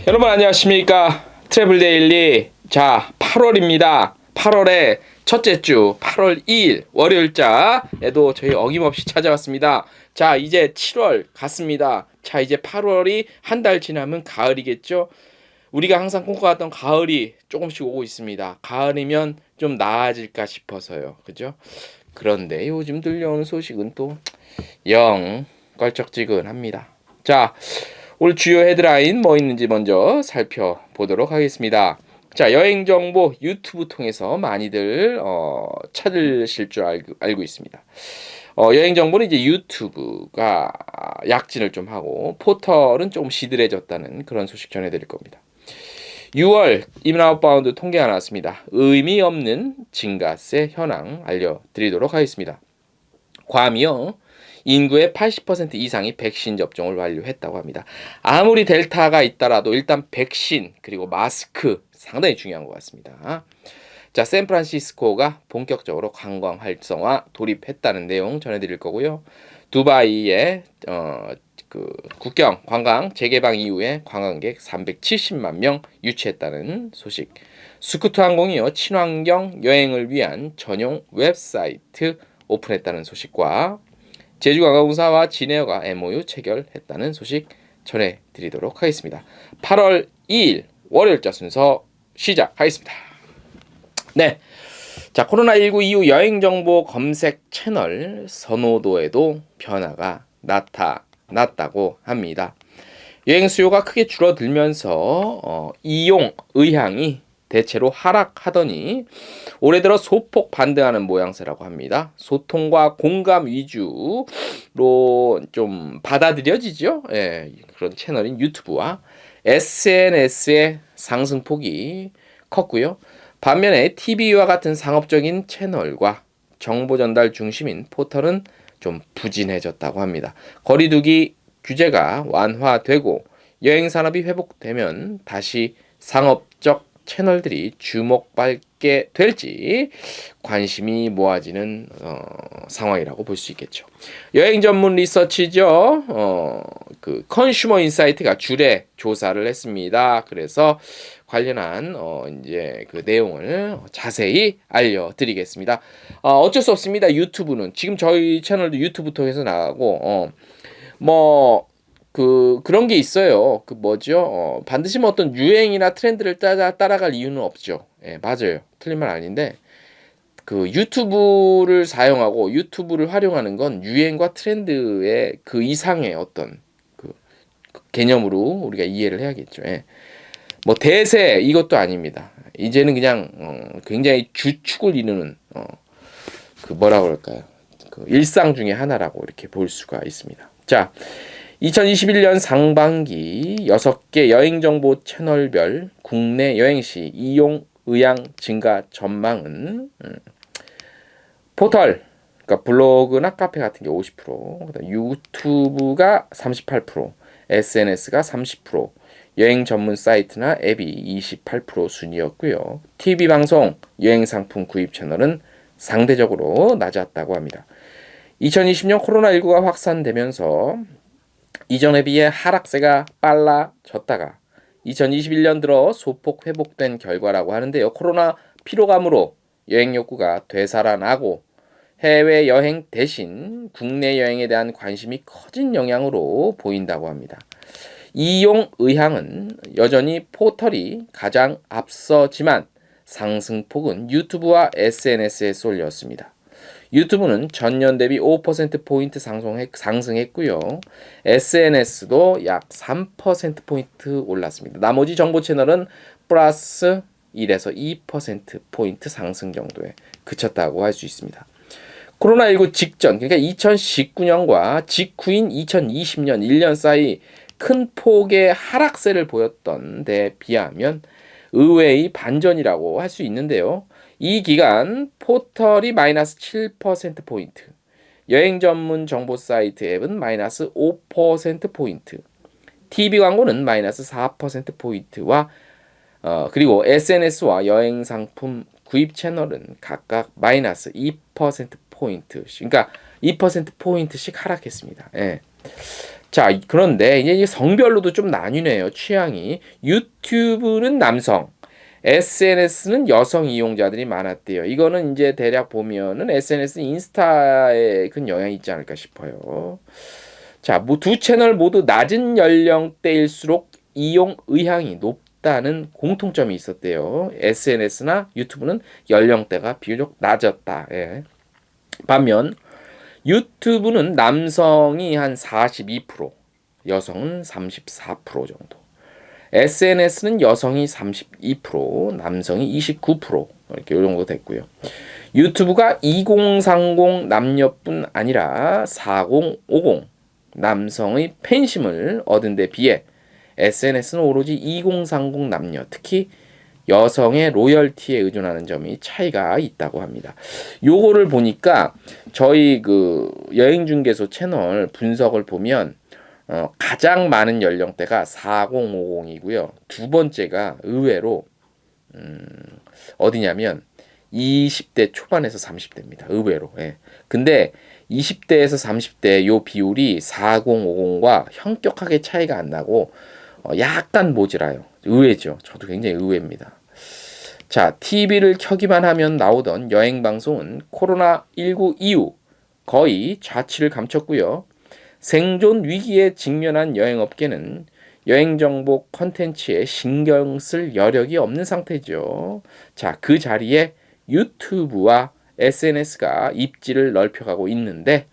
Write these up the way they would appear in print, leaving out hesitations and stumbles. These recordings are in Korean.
여러분 안녕하십니까? 트래블 데일리. 자, 8월입니다. 8월의 첫째 주 8월 2일 월요일자에도 저희 어김없이 찾아왔습니다. 자, 이제 7월 갔습니다. 자, 이제 8월이 한 달 지나면 가을이겠죠? 우리가 항상 꿈꿔왔던 가을이 조금씩 오고 있습니다. 가을이면 좀 나아질까 싶어서요. 그죠? 그런데 요즘 들려오는 소식은 또 영 껄쩍지근합니다. 자, 오늘 주요 헤드라인 뭐 있는지 먼저 살펴보도록 하겠습니다. 자, 여행 정보 유튜브 통해서 많이들 찾으실 줄 알고 있습니다. 여행 정보는 이제 유튜브가 약진을 좀 하고 포털은 좀 시들해졌다는 그런 소식 전해드릴 겁니다. 6월 인아웃바운드 통계가 나왔습니다. 의미 없는 증가세 현황 알려드리도록 하겠습니다. 괌이요. 인구의 80% 이상이 백신 접종을 완료했다고 합니다. 아무리 델타가 있더라도 일단 백신 그리고 마스크 상당히 중요한 것 같습니다. 자, 샌프란시스코가 본격적으로 관광 활성화 돌입했다는 내용 전해드릴 거고요. 두바이의 국경 관광 재개방 이후에 관광객 370만 명 유치했다는 소식. 스쿠트 항공이요. 친환경 여행을 위한 전용 웹사이트 오픈했다는 소식과 제주관광공사와 진에어가 MOU 체결했다는 소식 전해드리도록 하겠습니다. 8월 2일 월요일자 순서 시작하겠습니다. 네, 자, 코로나19 이후 여행정보 검색 채널 선호도에도 변화가 나타났다고 합니다. 여행 수요가 크게 줄어들면서 이용 의향이 대체로 하락하더니 올해 들어 소폭 반등하는 모양새라고 합니다. 소통과 공감 위주로 좀 받아들여지죠. 예, 그런 채널인 유튜브와 SNS의 상승폭이 컸고요. 반면에 TV와 같은 상업적인 채널과 정보 전달 중심인 포털은 좀 부진해졌다고 합니다. 거리두기 규제가 완화되고 여행 산업이 회복되면 다시 상업적 채널들이 주목받게 될지 관심이 모아지는 상황이라고 볼 수 있겠죠. 여행 전문 리서치죠. 그 컨슈머 인사이트가 주례 조사를 했습니다. 그래서 관련한 이제 그 내용을 자세히 알려드리겠습니다. 어쩔 수 없습니다. 유튜브는 지금 저희 채널도 유튜브 통해서 나가고 그런 게 있어요. 그 뭐죠? 반드시 뭐 어떤 유행이나 트렌드를 따라갈 이유는 없죠. 예, 맞아요. 틀린 말 아닌데, 그 유튜브를 사용하고 유튜브를 활용하는 건 유행과 트렌드의 그 이상의 어떤 그 개념으로 우리가 이해를 해야겠죠. 예. 뭐 대세 이것도 아닙니다. 이제는 그냥 굉장히 주축을 이루는 그 뭐라 그럴까요? 그 일상 중에 하나라고 이렇게 볼 수가 있습니다. 자, 2021년 상반기 6개 여행정보 채널별 국내 여행시 이용 의향 증가 전망은 포털, 그러니까 블로그나 카페 같은 게 50%, 그다음 유튜브가 38%, SNS가 30%, 여행 전문 사이트나 앱이 28% 순이었고요. TV 방송, 여행 상품 구입 채널은 상대적으로 낮았다고 합니다. 2020년 코로나19가 확산되면서 이전에 비해 하락세가 빨라졌다가 2021년 들어 소폭 회복된 결과라고 하는데요. 코로나 피로감으로 여행 욕구가 되살아나고 해외 여행 대신 국내 여행에 대한 관심이 커진 영향으로 보인다고 합니다. 이용 의향은 여전히 포털이 가장 앞서지만 상승폭은 유튜브와 SNS에 쏠렸습니다. 유튜브는 전년 대비 5%포인트 상승했고요. SNS도 약 3%포인트 올랐습니다. 나머지 정보 채널은 플러스 1에서 2%포인트 상승 정도에 그쳤다고 할 수 있습니다. 코로나19 직전, 그러니까 2019년과 직후인 2020년 1년 사이 큰 폭의 하락세를 보였던 데 비하면 의외의 반전이라고 할 수 있는데요. 이 기간 포털이 마이너스 7%포인트, 여행 전문 정보 사이트 앱은 마이너스 5%포인트, TV 광고는 마이너스 4%포인트와 그리고 SNS와 여행 상품 구입 채널은 각각 마이너스 2%포인트씩, 그러니까 2%포인트씩 하락했습니다. 예. 자, 그런데 이제 성별로도 좀 나뉘네요. 취향이. 유튜브는 남성, SNS는 여성 이용자들이 많았대요. 이거는 이제 대략 보면은 SNS, 인스타에 큰 영향이 있지 않을까 싶어요. 자, 두 채널 모두 낮은 연령대일수록 이용 의향이 높다는 공통점이 있었대요. SNS나 유튜브는 연령대가 비교적 낮았다. 예. 반면 유튜브는 남성이 한 42%, 여성은 34% 정도. SNS는 여성이 32%, 남성이 29% 이렇게 요 정도 됐고요. 유튜브가 2030 남녀뿐 아니라 4050 남성의 팬심을 얻은 데 비해 SNS는 오로지 2030 남녀, 특히 여성의 로열티에 의존하는 점이 차이가 있다고 합니다. 요거를 보니까 저희 그 여행중개소 채널 분석을 보면 가장 많은 연령대가 4050이고요. 두 번째가 의외로 어디냐면 20대 초반에서 30대입니다. 의외로. 예. 근데 20대에서 30대 요 비율이 4050과 현격하게 차이가 안 나고 약간 모자라요. 의외죠. 저도 굉장히 의외입니다. 자, TV를 켜기만 하면 나오던 여행 방송은 코로나19 이후 거의 좌치를 감췄고요. 생존 위기에 직면한 여행업계는 여행정보 컨텐츠에 신경 쓸 여력이 없는 상태죠. 자, 그 자리에 유튜브와 SNS가 입지를 넓혀가고 있는데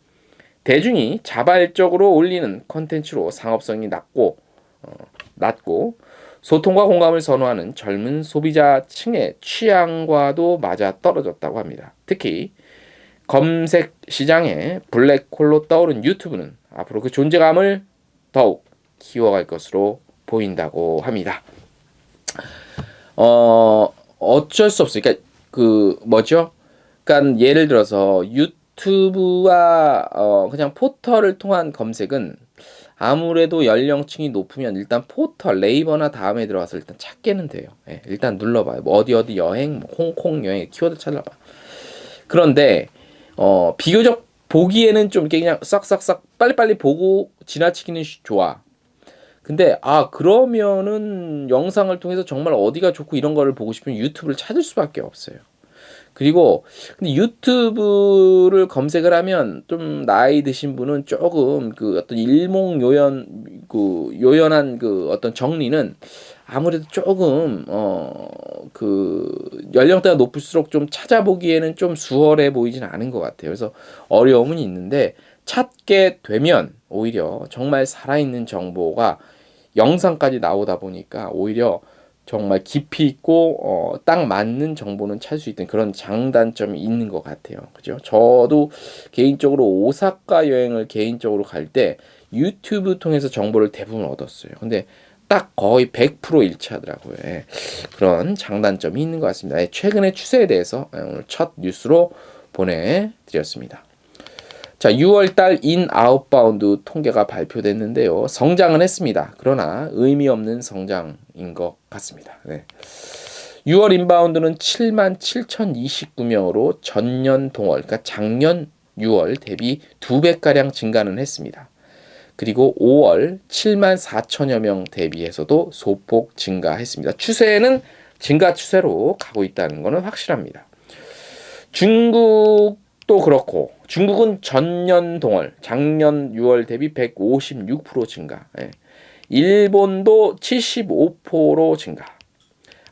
대중이 자발적으로 올리는 컨텐츠로 상업성이 낮고 소통과 공감을 선호하는 젊은 소비자층의 취향과도 맞아 떨어졌다고 합니다. 특히 검색 시장에 블랙홀로 떠오른 유튜브는 앞으로 그 존재감을 더욱 키워갈 것으로 보인다고 합니다. 어쩔 수 없어요. 그러니까 그 뭐죠? 그러니까 예를 들어서 유튜브와 그냥 포털을 통한 검색은 아무래도 연령층이 높으면 일단 포털 네이버나 다음에 들어가서 일단 찾게는 돼요. 예, 일단 눌러봐요. 뭐 어디 여행, 뭐 홍콩 여행 키워드 찾아봐. 그런데 비교적 보기에는 좀 이렇게 그냥 싹싹싹 빨리빨리 보고 지나치기는 좋아. 근데 그러면은 영상을 통해서 정말 어디가 좋고 이런 거를 보고 싶으면 유튜브를 찾을 수밖에 없어요. 그리고 근데 유튜브를 검색을 하면 좀 나이 드신 분은 조금 그 어떤 요연한 그 어떤 정리는 아무래도 조금 그 연령대가 높을수록 좀 찾아보기에는 좀 수월해 보이진 않은 것 같아요. 그래서 어려움은 있는데 찾게 되면 오히려 정말 살아있는 정보가 영상까지 나오다 보니까 오히려 정말 깊이 있고 딱 맞는 정보는 찾을 수 있던 그런 장단점이 있는 것 같아요. 그죠? 저도 개인적으로 오사카 여행을 개인적으로 갈 때 유튜브 통해서 정보를 대부분 얻었어요. 근데 딱 거의 100% 일치하더라고요. 예. 그런 장단점이 있는 것 같습니다. 예, 최근의 추세에 대해서 오늘 첫 뉴스로 보내드렸습니다. 자, 6월달 인 아웃바운드 통계가 발표됐는데요. 성장은 했습니다. 그러나 의미 없는 성장인 것 같습니다. 네. 6월 인바운드는 77,029명으로 전년 동월, 그러니까 작년 6월 대비 2배가량 증가는 했습니다. 그리고 5월 74,000여 명 대비해서도 소폭 증가했습니다. 추세는 증가 추세로 가고 있다는 것은 확실합니다. 중국도 그렇고 중국은 전년 동월 작년 6월 대비 156% 증가. 예. 일본도 75% 증가.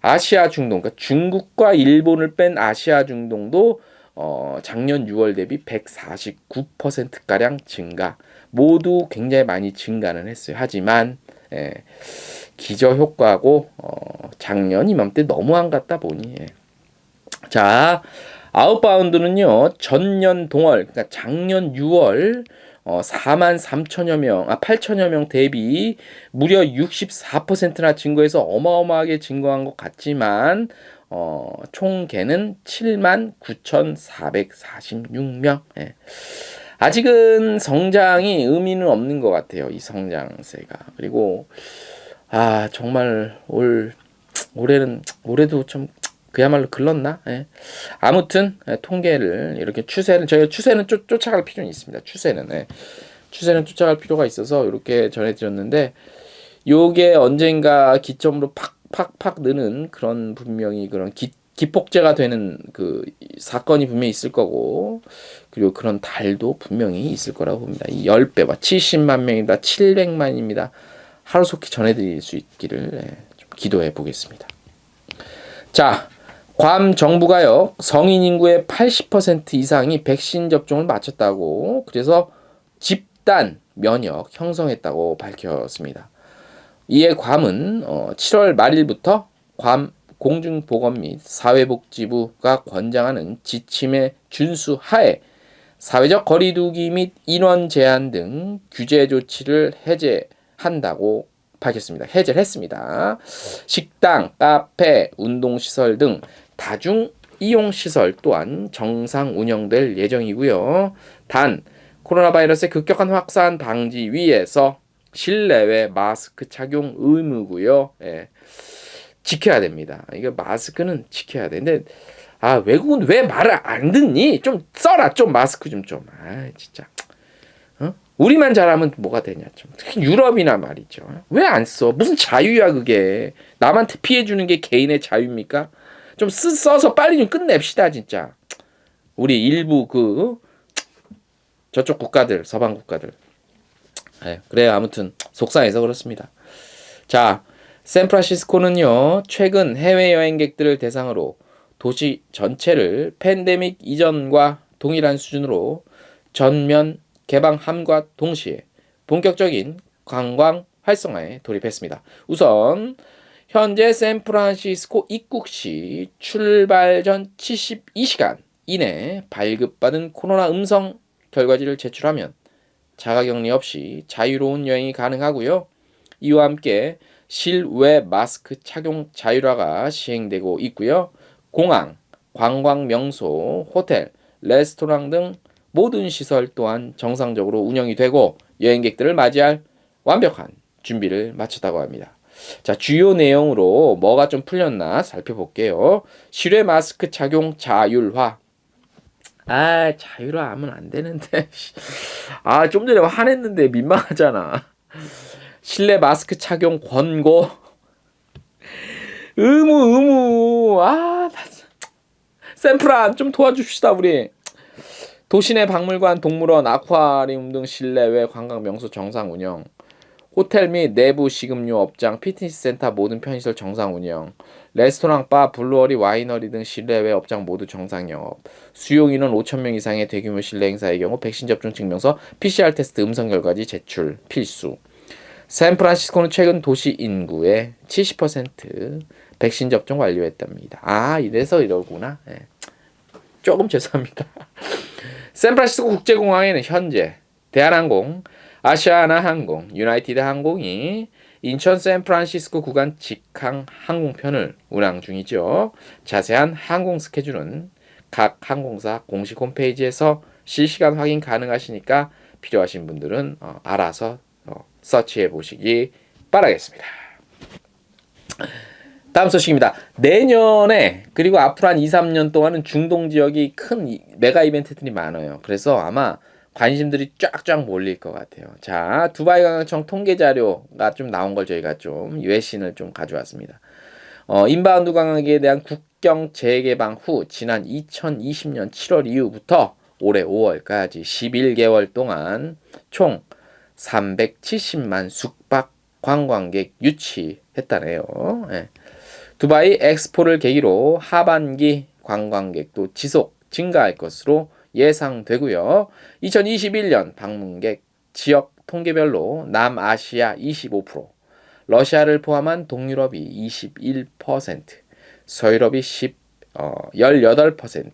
아시아 중동, 그러니까 중국과 일본을 뺀 아시아 중동도 작년 6월 대비 149%가량 증가. 모두 굉장히 많이 증가는 했어요. 하지만 기저효과고 작년 이맘때 너무 안 갔다 보니 자, 아웃바운드는요 전년 동월, 그러니까 작년 6월 43,000여 명, 8천여 명 대비 무려 64%나 증가해서 어마어마하게 증가한 것 같지만 총 개는 79,446명. 예. 아직은 성장이 의미는 없는 것 같아요. 이 성장세가. 그리고 정말 올해도 좀 그야말로 글렀나? 예. 아무튼 통계를 이렇게 저희 추세는 쫓아갈 필요는 있습니다. 추세는 추세는 쫓아갈 필요가 있어서 이렇게 전해드렸는데 요게 언젠가 기점으로 팍팍팍 느는 그런 분명히 그런 기폭제가 되는 그 사건이 분명히 있을 거고 그리고 그런 달도 분명히 있을 거라고 봅니다. 이 10배와 70만 명입니다. 700만입니다. 하루속히 전해드릴 수 있기를 좀 기도해 보겠습니다. 자, 괌 정부가요 성인 인구의 80% 이상이 백신 접종을 마쳤다고 그래서 집단 면역 형성했다고 밝혔습니다. 이에 괌은 7월 말일부터 괌 공중보건 및 사회복지부가 권장하는 지침의 준수 하에 사회적 거리두기 및 인원 제한 등 규제 조치를 해제한다고 밝혔습니다. 해제를 했습니다. 식당, 카페, 운동시설 등 다중 이용시설 또한 정상 운영될 예정이고요. 단 코로나 바이러스의 급격한 확산 방지 위해서 실내외 마스크 착용 의무고요. 예. 지켜야 됩니다. 이거 마스크는 지켜야 돼. 근데 외국은 왜 말을 안 듣니? 좀 써라 좀 마스크 좀. 진짜. 우리만 잘하면 뭐가 되냐 좀. 특히 유럽이나 말이죠. 왜 안 써? 무슨 자유야 그게. 남한테 피해 주는 게 개인의 자유입니까? 좀 써서 빨리 좀 끝냅시다 진짜. 우리 일부 저쪽 국가들, 서방 국가들. 그래요. 아무튼 속상해서 그렇습니다. 자, 샌프란시스코는요. 최근 해외 여행객들을 대상으로 도시 전체를 팬데믹 이전과 동일한 수준으로 전면 개방함과 동시에 본격적인 관광 활성화에 돌입했습니다. 우선 현재 샌프란시스코 입국 시 출발 전 72시간 이내 발급받은 코로나 음성 결과지를 제출하면 자가격리 없이 자유로운 여행이 가능하고요. 이와 함께 실외 마스크 착용 자율화가 시행되고 있고요. 공항, 관광 명소, 호텔, 레스토랑 등 모든 시설 또한 정상적으로 운영이 되고 여행객들을 맞이할 완벽한 준비를 마쳤다고 합니다. 자, 주요 내용으로 뭐가 좀 풀렸나 살펴볼게요. 실외 마스크 착용 자율화. 자율화 하면 안 되는데. 좀 전에 화냈는데 민망하잖아. 실내 마스크 착용 권고. 의무. 샌프란 좀 도와줍시다 우리. 도시 내 박물관, 동물원, 아쿠아리움 등 실내외 관광 명소 정상 운영. 호텔 및 내부 식음료 업장, 피트니스 센터 모든 편의시설 정상 운영. 레스토랑, 바, 블루어리, 와이너리 등 실내외 업장 모두 정상 영업. 수용 인원 5,000명 이상의 대규모 실내 행사의 경우 백신 접종 증명서, PCR 테스트 음성 결과지 제출 필수. 샌프란시스코는 최근 도시 인구의 70% 백신 접종 완료했답니다. 이래서 이러구나. 조금 죄송합니다. 샌프란시스코 국제공항에는 현재 대한항공, 아시아나항공, 유나이티드 항공이 인천 샌프란시스코 구간 직항 항공편을 운항 중이죠. 자세한 항공 스케줄은 각 항공사 공식 홈페이지에서 실시간 확인 가능하시니까 필요하신 분들은 알아서 서치해 보시기 바라겠습니다. 다음 소식입니다. 내년에 그리고 앞으로 한 2, 3년 동안은 중동 지역이 큰 메가 이벤트들이 많아요. 그래서 아마 관심들이 쫙쫙 몰릴 것 같아요. 자, 두바이 관광청 통계 자료가 좀 나온 걸 저희가 좀 외신을 좀 가져왔습니다. 인바운드 관광객에 대한 국경 재개방 후 지난 2020년 7월 이후부터 올해 5월까지 11개월 동안 총 370만 숙박 관광객 유치했다네요. 두바이 엑스포를 계기로 하반기 관광객도 지속 증가할 것으로 예상되고요. 2021년 방문객 지역 통계별로 남아시아 25%, 러시아를 포함한 동유럽이 21%, 서유럽이 18%,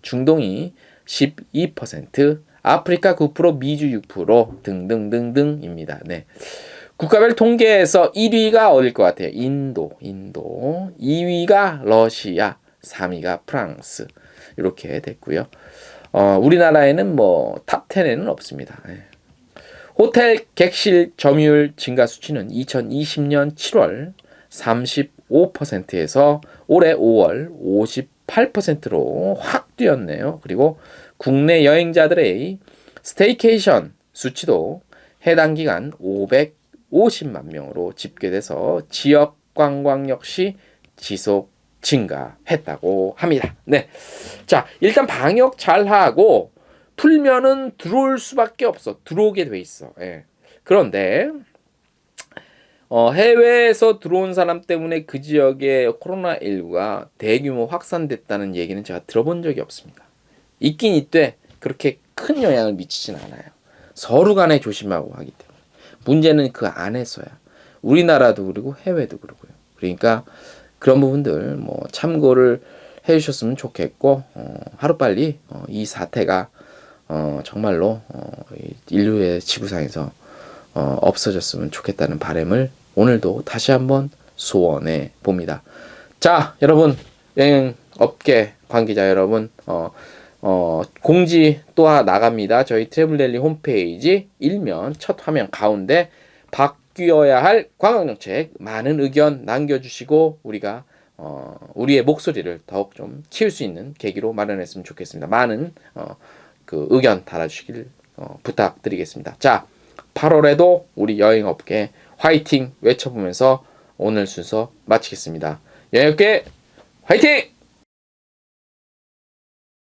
중동이 12%, 아프리카 9%, 미주 6% 등등등등입니다. 네. 국가별 통계에서 1위가 어딜 것 같아요? 인도. 2위가 러시아, 3위가 프랑스. 이렇게 됐고요. 우리나라에는 탑 10에는 없습니다. 호텔 객실 점유율 증가 수치는 2020년 7월 35%에서 올해 5월 58%로 확 뛰었네요. 그리고 국내 여행자들의 스테이케이션 수치도 해당 기간 550만 명으로 집계돼서 지역 관광 역시 지속 증가했다고 합니다. 네. 자, 일단 방역 잘하고 풀면은 들어올 수밖에 없어. 들어오게 돼 있어. 예. 그런데 해외에서 들어온 사람 때문에 그 지역에 코로나19가 대규모 확산됐다는 얘기는 제가 들어본 적이 없습니다. 있긴 있되 그렇게 큰 영향을 미치진 않아요. 서로 간에 조심하고 하기 때문에. 문제는 그 안에서야. 우리나라도 그리고 해외도 그러고요. 그러니까 그런 부분들 뭐 참고를 해주셨으면 좋겠고 하루빨리 이 사태가 정말로 인류의 지구상에서 없어졌으면 좋겠다는 바람을 오늘도 다시 한번 소원해 봅니다. 자, 여러분, 여행업계 관계자 여러분, 공지 또 하나 나갑니다. 저희 트래블랠리 홈페이지 일면 첫 화면 가운데 바뀌어야 할 관광정책 많은 의견 남겨주시고 우리가 우리의 목소리를 더욱 좀 키울 수 있는 계기로 마련했으면 좋겠습니다. 많은 그 의견 달아주시길 부탁드리겠습니다. 자, 8월에도 우리 여행업계 화이팅 외쳐보면서 오늘 순서 마치겠습니다. 여행업계 화이팅!